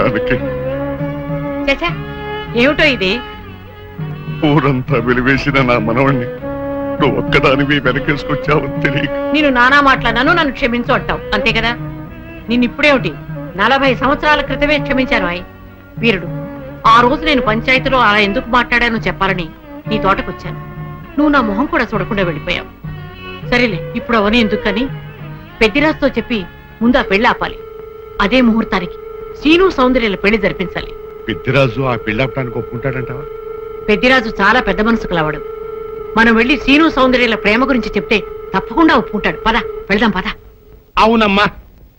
జానకి, చచ్చా ఏమిటో ఇది? ఊరంతా వెలివేసిన నా మనవణ్ణి నువ్వు ఒక్కదానివి వెనకేసుకొచ్చావని తెలియక నేను నానా మాట్లాడినాను, నన్ను క్షమించు అంటావు అంతే కదా? నిన్నిప్పుడేమిటి 40 సంవత్సరాల క్రితమే క్షమించాను అయ్ వీరుడు. ఆ రోజు నేను పంచాయతీలో అలా ఎందుకు మాట్లాడానో చెప్పాలని నీ తోటకొచ్చాను. నువ్వు నా మొహం కూడా చూడకుండా వెళ్ళిపోయావు. సరేలే, ఇప్పుడు అవని ఎందుకని పెద్దిరాజుతో చెప్పి ముందు ఆ పెళ్లి ఆపాలి. అదే ముహూర్తానికి శ్రీను సౌందర్యాల పెళ్లి జరిపించాలి. పెద్దిరాజు ఆ పెళ్ళాపడానికి ఒప్పుకుంటాడంటావా? పెద్దిరాజు చాలా పెద్ద మనసు కలవాడు. మనం వెళ్లి శ్రీను సౌందర్యాల ప్రేమ గురించి చెప్తే తప్పకుండా ఒప్పుకుంటాడు. పద వెళ్దాం పద. అవునమ్మా,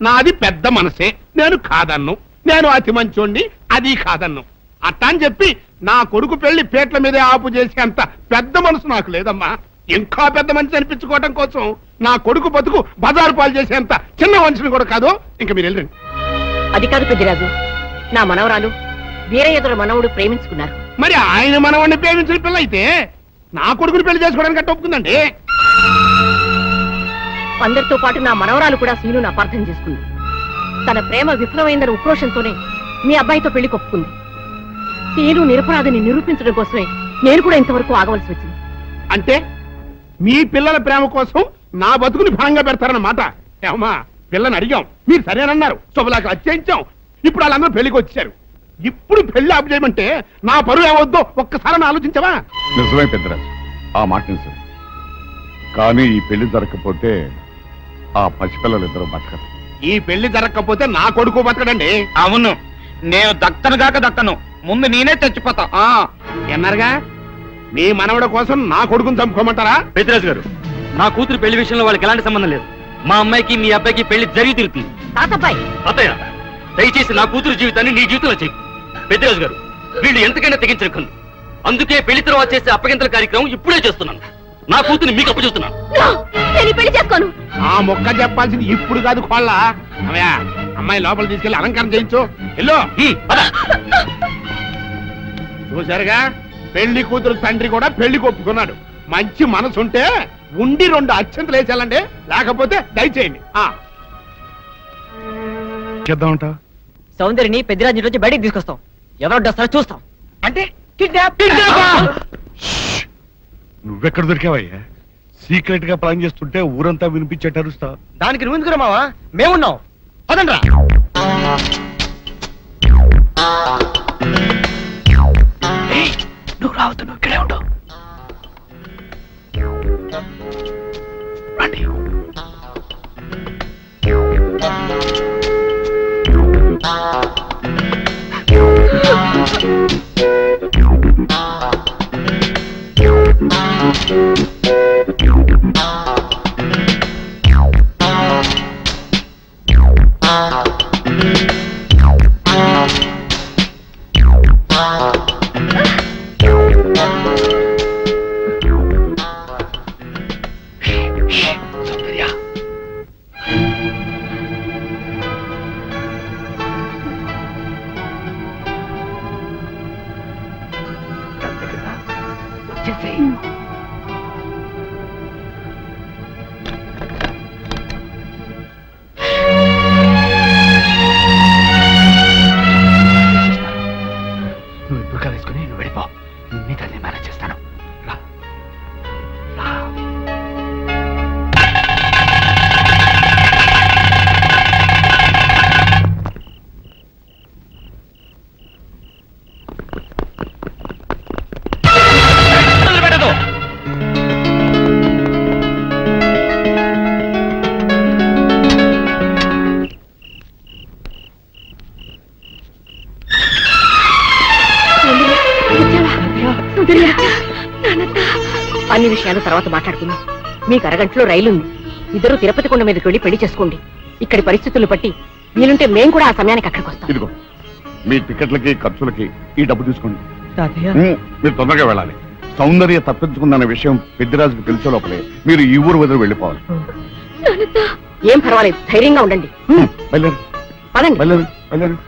నాది పెద్ద మనసే, నేను కాదన్ను. నేను అతి మంచోండి, అది కాదన్ను. అట్టా అని చెప్పి నా కొడుకు పెళ్లి పేట్ల మీదే ఆపు చేసే అంత పెద్ద మనసు నాకు లేదమ్మా. ఇంకా పెద్ద మనిషి అనిపించుకోవడం కోసం నా కొడుకు బతుకు బజారు పాలు చేసేంత చిన్న మనిషిని కూడా కాదు. ఇంకా మీరు వెళ్ళండి. అది కాదు పెద్దిరాజు, నా మనవరాలు వీరయ్యదుల మనవుడు ప్రేమించుకున్నారు. మరి ఆయన మనవాడిని ప్రేమించిన పిల్ల అయితే నా కొడుకుని పెళ్లి చేసుకోవడానికి అట్ట ఒప్పుకుందండి. అందరితో పాటు నా మనవరాలు కూడా శ్రీను అపార్థం చేసుకుంది. తన ప్రేమ విఫలమైందన్న ఉక్రోషంతోనే మీ అబ్బాయితో పెళ్లి కొప్పుకుంది. శ్రీను నిరపరాధిని నిరూపించడం కోసమే నేను కూడా ఇంతవరకు ఆగవలసి వచ్చింది. అంటే మీ పిల్లల ప్రేమ కోసం నా బతుకుని భాగంగా పెడతారన్నమాట. ఏమా, పిల్లని అడిగాం, మీరు సరేనన్నారు, శుభలాగా అత్యించాం. ఇప్పుడు వాళ్ళందరూ పెళ్లికి వచ్చారు. ఇప్పుడు పెళ్లి ఆపు చేయమంటే నా పరువు ఏమవుద్దో ఒక్కసారి ఆలోచించవా? నిజమే పెద్దరాజు, ఆ మాట నిజమే. కానీ ఈ పెళ్లి జరగకపోతే ఆ పసిపిల్లలిద్దరూ బతకరు. ఈ పెళ్లి జరగకపోతే నా కొడుకు బతకడండి. అవును, నేను దక్కను కాక దక్కను, ముందు నేనే చచ్చిపోతా. ఎన్నారుగా మీ మనవడ కోసం నా కొడుకుని చంపుకోమంటారా? పెద్దరాజు గారు, నా కూతురు పెళ్లి విషయంలో వాళ్ళకి ఎలాంటి సంబంధం లేదు. మా అమ్మాయికి మీ అబ్బాయికి పెళ్లి జరిగి తిరుగుతుంది. తాతబ్బాయి, అత్తయ్య, దయచేసి నా కూతురు జీవితాన్ని నీ జీవితంలో చెయ్యి. పెద్దరాజు గారు, వీళ్ళు ఎంతకైనా తెగించిన కళ్ళు. అందుకే పెళ్లి తర్వాత చేసే అప్పగింతల కార్యక్రమం ఇప్పుడే చేస్తున్నాను. నా కూతుర్ని మీకు అప్పచెప్తున్నాను. పెళ్లి చేసుకోను. ఆ మొక్క చెప్పాల్సింది ఇప్పుడు కాదు కోళ్ళ. అవయా, అమ్మాయి లోపల తీసుకెళ్లి అలంకారం చేయించు. ఎల్లో చూశారుగా, పెళ్లి కూతురు తండ్రి కూడా పెళ్లికి ఒప్పుకున్నాడు. మంచి మనసుంటే ఉండి 2 అత్యంతలు వేసేయాలండి, లేకపోతే దయచేయండి. చేద్దామంటా? సౌందర్యని పెద్దిరాజు నుంచి బయటికి తీసుకొస్తాం. ఎవరు వస్తారో చూస్తాం. అంటే నువ్వెక్కడ దొరికావయ్యా? సీక్రెట్ గా ప్లాన్ చేస్తుంటే ఊరంతా వినిపించేట అరుస్తా. దానికి నువ్వు ఎందుకు మావా? మేమున్నాం, పదండ్రా. నువ్వు రావద్దు, నువ్వు ఇక్కడే ఉండు. రండి. అన్ని విషయాలు తర్వాత మాట్లాడుకుందాం. మీకు అరగంటలో రైలు ఉంది. ఇద్దరు తిరుపతి కొండ మీదకి వెళ్ళి పెళ్లి చేసుకోండి. ఇక్కడి పరిస్థితులు బట్టి వీలుంటే మేం కూడా ఆ సమయానికి అక్కడికి వస్తాం. ఇదిగో మీ టికెట్లకి ఖర్చులకి ఈ డబ్బు తీసుకోండి. మీరు తొందరగా వెళ్ళాలి. సౌందర్య తప్పించుకుందన్న విషయం పెద్దిరాజుకు తెలిసే లోపలే మీరు ఈ ఊరు వదిలి వెళ్ళిపోవాలి. ఏం పర్వాలేదు, ధైర్యంగా ఉండండి. వెళ్ళండి పదండి. వెళ్ళండి వెళ్ళండి.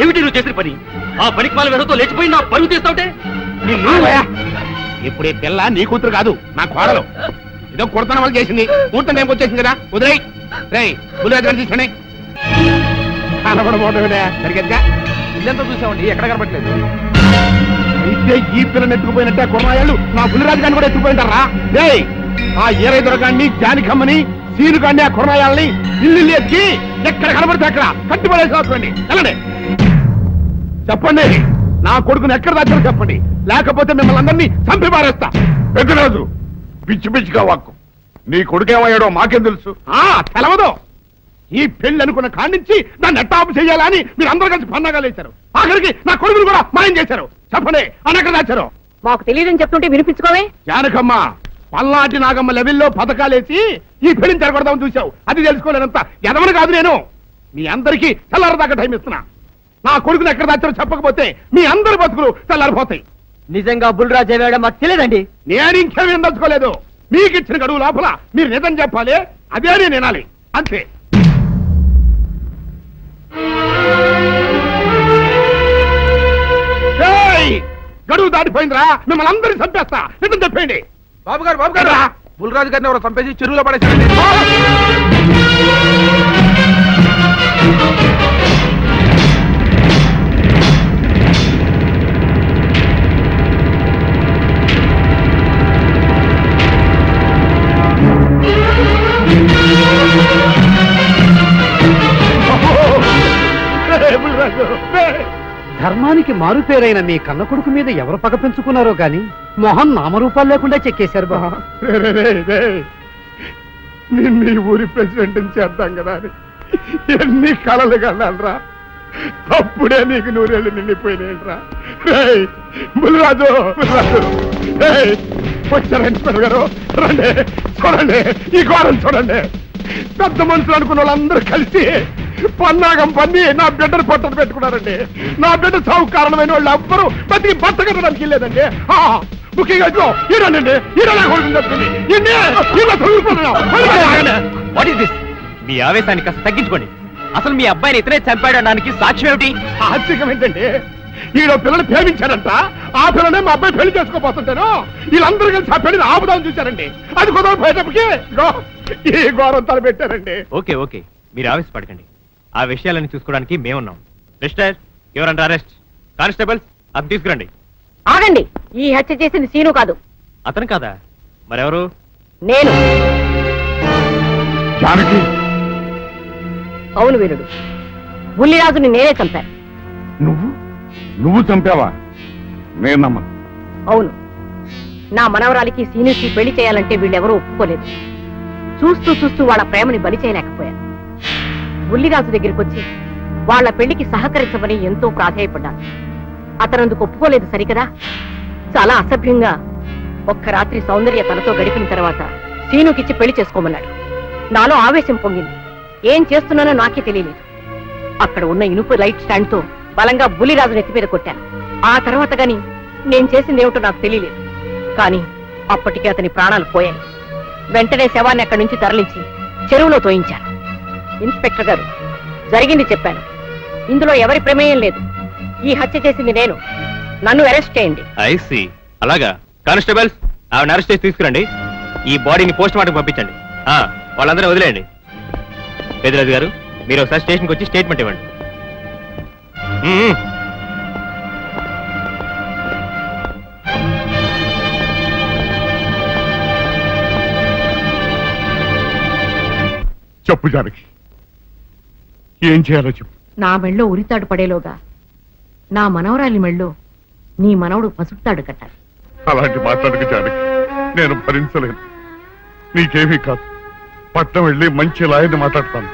ఏమిటి నువ్వు చేసిన పని? ఆ పనికి మాల వెదతో లేచిపోయి నా పరుగు తీస్తావుటే ఇప్పుడు ఈ పిల్ల నీ కూతురు కాదు, నా కోడలు. ఏదో కుడతన వాళ్ళు చేసింది, కూర్చొని టైంకి వచ్చేసింది కదా, వదిలేయ్. రేయ్ బుల్లిరాజు గారిని తీసుకోండి. కనబడబోతుందా సరిగ్గా ఇల్లంతా చూసామండి, ఎక్కడ కనబడలేదు. అయితే ఈ పిల్లని ఎత్తుకుపోయినట్టే కుర్రాయాళ్ళు నా బుల్లిరాజు గారిని కూడా ఎత్తుకుపోయింటారా? రేయ్ ఆ ఏరై దొరగాన్ని, జానికమ్మని, సీనుగాన్ని, ఆ కుర్రాయాల్ని ఇల్లు ఎత్తి ఎక్కడ కనబడితే అక్కడ కట్టుబడేసి రాసుకోండి. వెళ్ళండి. చెప్పండి, నా కొడుకుని ఎక్కడ దాచారో చెప్పండి, లేకపోతే మిమ్మల్ని అందరినీ చంపి పారేస్తా. పెద్దరాజు పిచ్చి పిచ్చిగా వాక్కు. నీ కొడుకేమయ్యాడో మాకేం తెలుసు? తెలవదు. ఈ పెళ్లి అనుకున్న కాడి నుంచి నన్ను ఎట్టాపు చేయాలని మీరు అందరూ కలిసి పన్నాగాలు వేశారు. ఆఖరికి నా కొడుకును కూడా మాయం చేశారు. చెప్పండి, అని ఎక్కడ దాచారు? మాకు తెలియదని చెప్తుంటే వినిపించుకోవే. జానకమ్మ, పల్లాటి నాగమ్మ లెవెల్లో పథకాలేసి ఈ పెళ్లిని జరగొడదామని చూశావు. అది తెలుసుకోలేనంత ఎదవను కాదు నేను. మీ అందరికీ తెల్లారదాకా టైం ఇస్తున్నా. నా కొడుకుని ఎక్కడ దాచారో చెప్పకపోతే మీ అందరి బతుకులు తెల్లారిపోతాయి. నిజంగా బుల్రాజు అయ్యాడో మాకు తెలియదండి. నేను ఇంకేమీ దలుచుకోలేదు. మీకు ఇచ్చిన గడువు లోపల మీరు నిజం చెప్పాలి, అదే నేను వినాలి, అంతే. గడువు దాటిపోయిందిరా, మిమ్మల్ని అందరినీ చంపేస్తా. నిజం చెప్పండి. బాబు గారు బుల్రాజు గారిని ఎవరో చంపేసి చెరువులో పడేసారండి. ధర్మానికి మారుపేరైన మీ కన్న కొడుకు మీద ఎవరు పగ పెంచుకున్నారో గాని మొహం నామరూపాలు లేకుండా చెక్కేశారు బా. నిన్ను ఊరి ప్రెసిడెంట్ చేద్దాం కదా అని ఎన్ని కళలు కన్నారా. అప్పుడే నీకు నూరేళ్ళు నిండిపోయినాయిరా. బుల్రాజు వచ్చారండి గారు, రండి చూడండి, ఈ ఘోరం చూడండి. పెద్ద మనుషులు అనుకున్న వాళ్ళందరూ కలిసి పన్నాగం పన్ని నా బిడ్డను పొట్టను పెట్టుకున్నారండి. నా బిడ్డ సాగు కారణమైన వాళ్ళు ఎవ్వరూ బతికి బట్ట కట్టడానికి లేదండి. ముఖ్యంగా ఈరోనండి, ఈరోజు కొడుకుని చెప్తుంది. మీ ఆవేశాన్ని కాస్త తగ్గించుకోండి. అసలు మీ అబ్బాయిని ఇతనే చంపాడడానికి సాక్ష్యం ఏమిటి? ఆశ్చర్యం ఏంటండి, ఈడో పిల్లలు ప్రేమించారంట. ఆ పిల్లనే మా అబ్బాయి పెళ్లి చేసుకోబోతుంటాను. వీళ్ళందరూ కలిసి ఆ పెళ్లిని ఆపుదామని చూశారండి. అది కుదర పోయేటప్పటికి ఈ ఘోరం తలపెట్టారండి. ఓకే ఓకే, మీరు ఆవేశపడకండి. ఆ విషయాలను చూసుకోవడానికి మేమున్నాం. Mister, your under arrest. Constables, అది తీసుకురండి. ఆగండి, ఈ హత్య చేసింది సీను కాదు. అతను కాదా? మరెవరు? నేను. జానకి, అవును వీరుడు, బుల్లిరాజుని నేనే చంపాను. నువ్వు చంపావా? నేను నమ్మను. అవును, నా మనవరాలికి సీనుకి పెళ్లి చేయాలంటే వీళ్ళెవరూ ఒప్పుకోలేదు. చూస్తూ చూస్తూ వాళ్ళ ప్రేమని బలి చేయలేకపోయాను. బుల్లిరాజు దగ్గరికి వచ్చి వాళ్ళ పెళ్లికి సహకరించమని ఎంతో ప్రాధాయపడ్డాను. అతను అందుకు ఒప్పుకోలేదు సరికదా. చాలా అసభ్యంగా ఒక్క రాత్రి సౌందర్య తనతో గడిపిన తర్వాత సీనుకిచ్చి పెళ్లి చేసుకోమన్నాడు. నాలో ఆవేశం పొంగింది. ఏం చేస్తున్నానో నాకే తెలియలేదు. అక్కడ ఉన్న ఇనుపు లైట్ స్టాండ్ తో బలంగా బుల్లిరాజు నెత్తి మీద కొట్టాను. ఆ తర్వాత గాని నేను చేసిందేమిటో నాకు తెలియలేదు. కానీ అప్పటికే అతని ప్రాణాలు పోయాయి. వెంటనే శవాన్ని అక్కడి నుంచి తరలించి చెరువులో తోయించాను. ఇన్స్పెక్టర్ గారు, జరిగింది చెప్పాను. ఇందులో ఎవరి ప్రమేయం లేదు. ఈ హత్య చేసింది నేను. నన్ను అరెస్ట్ చేయండి. ఐసి అలాగా. కానిస్టేబుల్స్, ఆవిడ అరెస్ట్ చేసి తీసుకురండి. ఈ బాడీని పోస్ట్ మార్టం పంపించండి. వాళ్ళందరూ వదిలేయండి. పెద్దరాజు గారు, మీరు ఒకసారి స్టేషన్కి వచ్చి స్టేట్మెంట్ ఇవ్వండి. చెప్పు జానకి, ఏం చేయాలో చెప్పు. నా మెళ్ళో ఉరితాడు పడేలోగా నా మనవరాలి మెళ్ళో నీ మనవడు పసుపుతాడు కట్టాలి. అలాంటి మాట్లాడక జానకి, నేను భరించలేను. నీకేమీ కాదు, పట్నం వెళ్ళి మంచి లాయర్ని మాట్లాడతాను.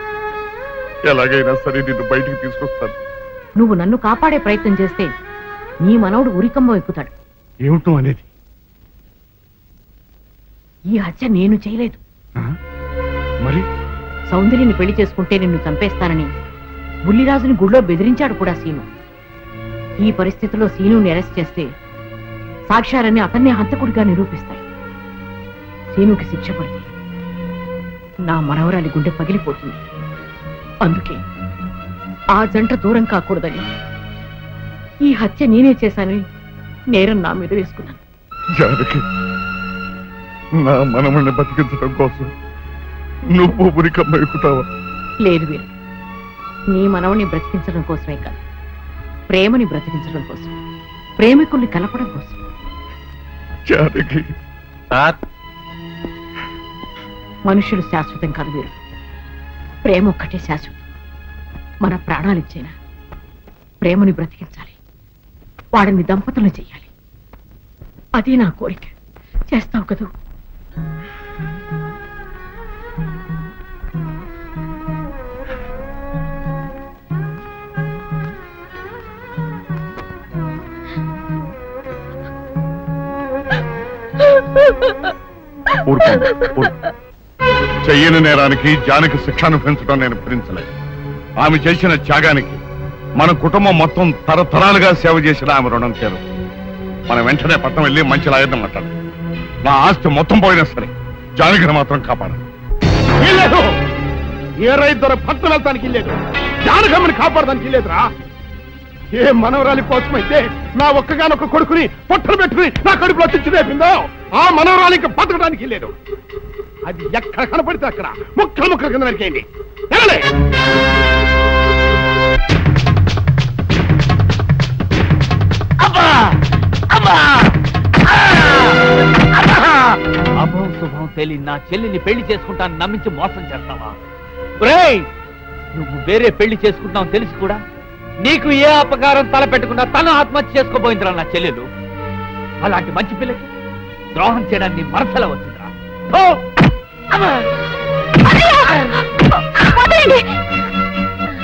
ఎలాగైనా సరే నిన్ను బయటికి తీసుకొస్తాను. నువ్వు నన్ను కాపాడే ప్రయత్నం చేస్తే నీ మనవడు ఉరికంబం ఎక్కుతాడు. ఏమిటో అనేది? ఈ హత్య నేను చేయలేదు. ఆ? మరి సౌందర్యని పెళ్లి చేసుకుంటే నిన్ను చంపేస్తానని బుల్లిరాజుని గుడిలో బెదిరించాడు కూడా సీను. ఈ పరిస్థితిలో సీనుని అరెస్ట్ చేస్తే సాక్ష్యాలన్నీ అతన్నే హంతకుడిగా నిరూపిస్తాయి. సీనుకి శిక్ష పడితే నా మనవరాలి గుండె పగిలిపోతుంది. అందుకే ఆ జంట దూరం కాకూడదని ఈ హత్య నేనే చేశానని నేరం నా మీద వేసుకున్నాను. జానకి, నా మనమల్ని బతికించడం కోసం నువ్వు ఉరికమ్మ ఎక్కుతావా? లేదు వీరు, నీ మనవని బ్రతికించడం కోసమే కాదు, ప్రేమని బ్రతికించడం కోసం, ప్రేమికుల్ని కలపడం కోసం. జానకి, మనుషులు శాశ్వతం కాదు వీరు, ప్రేమ ఒక్కటే శాశ్వతం. మన ప్రాణాలిచ్చైనా ప్రేమని బ్రతికించాలి, వాడిని దంపతులు చెయ్యాలి. అది నా కోరిక. చేస్తావు కదూ? చెయ్యని నేరానికి జానకి శిక్ష అనుభవించడం నేను భరించలేదు. ఆమె చేసిన త్యాగానికి మన కుటుంబం మొత్తం తరతరాలుగా సేవ చేసిన ఆమె రుణం చేరు. మనం వెంటనే పట్నం వెళ్ళి మంచి లాయర్ని మాట్లాడు. నా ఆస్తి మొత్తం పోయినా సరే జానకిని మాత్రం కాపాడాలి. వీల్లేదు. ఏ రైతు పట్నం వెళ్తానికి లేదు, జానకమ్మని కాపాడడానికి లేదురా. ఏ మనవరాలి కోసమైతే నా ఒక్కగానొక్క కొడుకుని పొట్టలు పెట్టుకుని నా కడుపులో తెచ్చి రేపిందో ఆ మనవరాలికి బతకడానికి లేదు. అది ఎక్కడ కనపడితే అక్కడ ముక్కలు ముక్కలు కింద నరికేయండి. వెళ్ళలే. అభం శుభం తెలియని నా చెల్లిని పెళ్లి చేసుకుంటాను నమ్మించి మోసం చేస్తావా? ఒరేయ్, నువ్వు వేరే పెళ్లి చేసుకుంటావు తెలిసి కూడా నీకు ఏ అపకారం తలపెట్టకుండా తను ఆత్మహత్య చేసుకోబోయిందిరా నా చెల్లెలు. అలాంటి మంచి పిల్లకి ద్రోహం చేయడానికి మనసులో వచ్చిందిరా.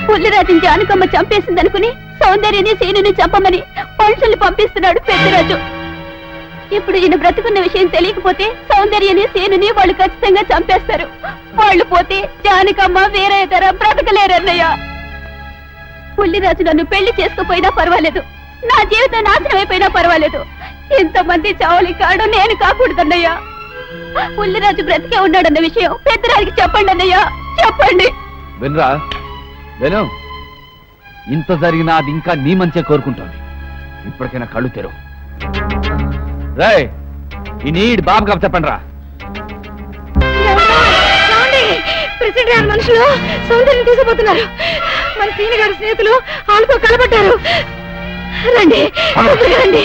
పుల్లిరాజుని జానకమ్మ చంపేసిందనుకుని సౌందర్యని సీనుని చంపమని మనుషుల్ని పంపిస్తున్నాడు పెద్దరాజు. ఇప్పుడు ఈయన బ్రతుకున్న విషయం తెలియకపోతే సౌందర్యని సీనుని వాళ్ళు ఖచ్చితంగా చంపేస్తారు. వాళ్ళు పోతే జానకమ్మ వేరే తర బ్రతకలేరన్నయ్య. పుల్లిరాజు నన్ను పెళ్లి చేసుకోపోయినా పర్వాలేదు, నా జీవితం నాశనం అయిపోయినా పర్వాలేదు. ఇంతమంది చావలి కాడు నేను కాకూడదన్నయ్యా. పుల్లిరాజు బ్రతికే ఉన్నాడన్న విషయం పెద్దరాజుకి చెప్పండి అన్నయ్యా, చెప్పండి. వినరా విను, ఇంత జరిగినా అది ఇంకా నీ మంచిగా కోరుకుంటోంది. ఇప్పటికైనా కళ్ళు తెరువు. రేయ్, ఈ నీడ్ బాబు కప్ చెప్పండి రా. ప్రెసిడెంట్ గారి మనుషులు సౌందర్యం తీసుకుపోతున్నారు. మన సీని గారి స్నేహితులు వాళ్ళతో కలబడ్డారు. రండి రండి.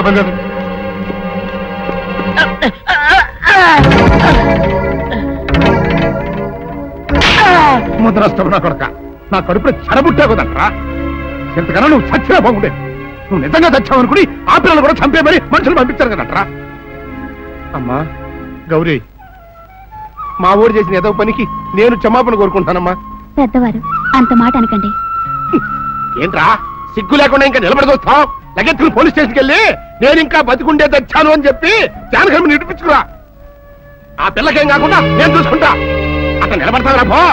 బయలుదేరు. ముద్రష్టం నా కొడక, నా కడుపులో చెరబుట్టే కదంట్రా. ఇంతకన్నా నువ్వు చచ్చినా బాగుండేది. నువ్వు నిజంగా చచ్చావనుకుని ఆ పిల్లలు కూడా చంపేమని మనుషులు పంపించారు కదంట్రా. అమ్మా గౌరీ, మా ఊరు చేసిన ఏదో పనికి నేను క్షమాపణ కోరుకుంటానమ్మా. పెద్దవారు అంత మాట అనకండి. ఏంట్రా సిగ్గు లేకుండా ఇంకా నిలబడి చూస్తావు? లగెత్తులు పోలీస్ స్టేషన్కి వెళ్ళి నేను ఇంకా బతికుండే తెచ్చాను అని చెప్పి జానకర్మ నిడిపించుకురా. ఆ పిల్లకేం కాకుండా నేను చూసుకుంటా. అతను నిలబడతారా పో.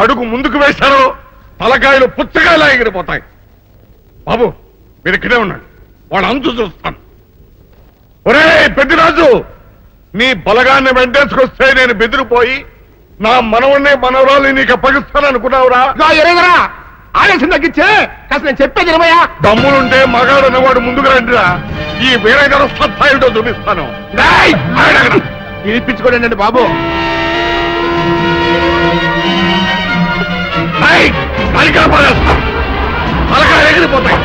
అడుగు ముందుకు వేశారు, తలకాయలు పుచ్చకాయలా ఎగిరిపోతాయి. బాబు మీరు ఇక్కడే ఉన్నాడు, వాడు అంతు చూస్తాను. ఒరే పెద్దిరాజు, నీ బలగాన్ని వెంటేసుకొస్తే నేను బెదిరిపోయి నా మనవణ్ణి మనవరాలు నీకు అప్పగిస్తాను అనుకున్నావురా? ఎరేగరా ఆవేశం తగ్గించే కాస్త నేను చెప్పేది ఇరవయా. దమ్ములుంటే మగాడు వాడు ముందుకు రండిరా. ఈ వీరగర సత్తాయుడో చూపిస్తాను. ఇప్పించుకోండి బాబు. తలకాయలు ఎగిరిపోతాయి.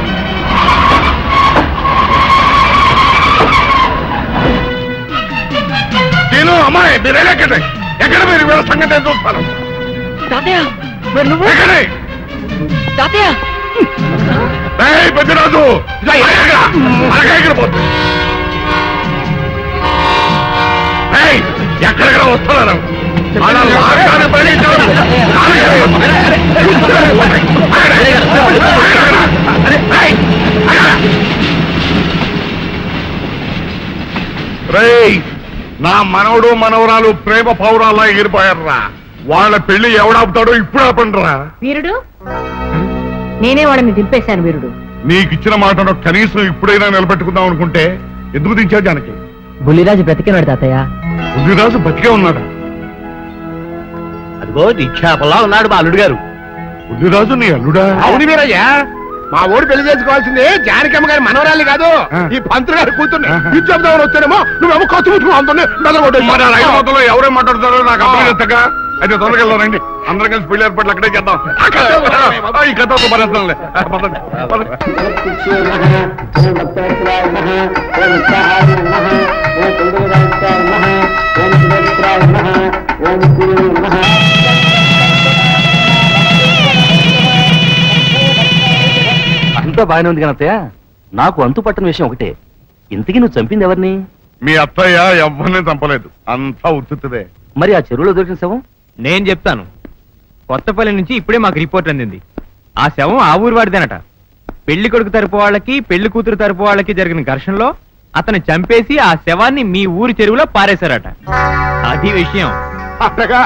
నేను అమ్మాయి మీరు ఎక్కడే ఎక్కడ మీరు వీళ్ళ సంగతి నేను చూస్తాను. ఎక్కడే పెద్దరాజు ఎగిరిపోతుంది. ఎక్కడెక్కడ వస్తున్నారు? నా మనవడు మనవరాలు ప్రేమ పౌరాల్లో ఎగిరిపోయారా. వాళ్ళ పెళ్లి ఎవడాపుతాడో ఇప్పుడు ఆపండిరా. వీరుడు, నేనే వాడిని దింపేశాను. వీరుడు, నీకిచ్చిన మాటను కనీసం ఇప్పుడైనా నిలబెట్టుకుందాం అనుకుంటే ఎందుకు దించావు జానకి? బుల్లిరాజు బ్రతికినాడు తాతయ్య. బుద్ధిరాజు బతికే ఉన్నాడా? అదిగో నిక్షేపంలా ఉన్నాడు మా అల్లుడు గారు. బుద్ధిరాజు నీ అల్లుడా? అవును వీరయ్యా, మా ఊరు పెళ్లి చేసుకోవాల్సింది జానకమ్మ గారి మనవరాలి కాదు, ఈ పంతులు గారి కూతుర్ని. ఇది చెప్దామని వచ్చానేమో నువ్వేమో ఖర్చు ముట్టుకుని అందులో ఎవరేం మాట్లాడతారో నాకు అర్థం చేస్తాక. అయితే తొందరగా రండి, అందరం కలిసి పెళ్లి ఏర్పాట్లు అక్కడే చేద్దాం. ఈ కథతో పరేస్తాంలే. అంతా బాగానే ఉంది కానీ అత్తయ్య, నాకు అంతు పట్టని విషయం ఒకటే. ఇంతకీ నువ్వు చంపింది ఎవరిని? మీ అత్తయ్య ఎవరిని చంపలేదు, అంతా ఉత్తుదే. మరి ఆ చెరువులో దొరికిన శవం? నేను చెప్తాను. కొత్తపల్లి నుంచి ఇప్పుడే మాకు రిపోర్ట్ అందింది. ఆ శవం ఆ ఊరు వాడిదేనట. పెళ్లి కొడుకు తరపు వాళ్ళకి పెళ్లి కూతురు తరపు వాళ్ళకి జరిగిన ఘర్షణలో అతను చంపేసి ఆ శవాన్ని మీ ఊరి చెరువులో పారేశారట. అది విషయం. అట్టగా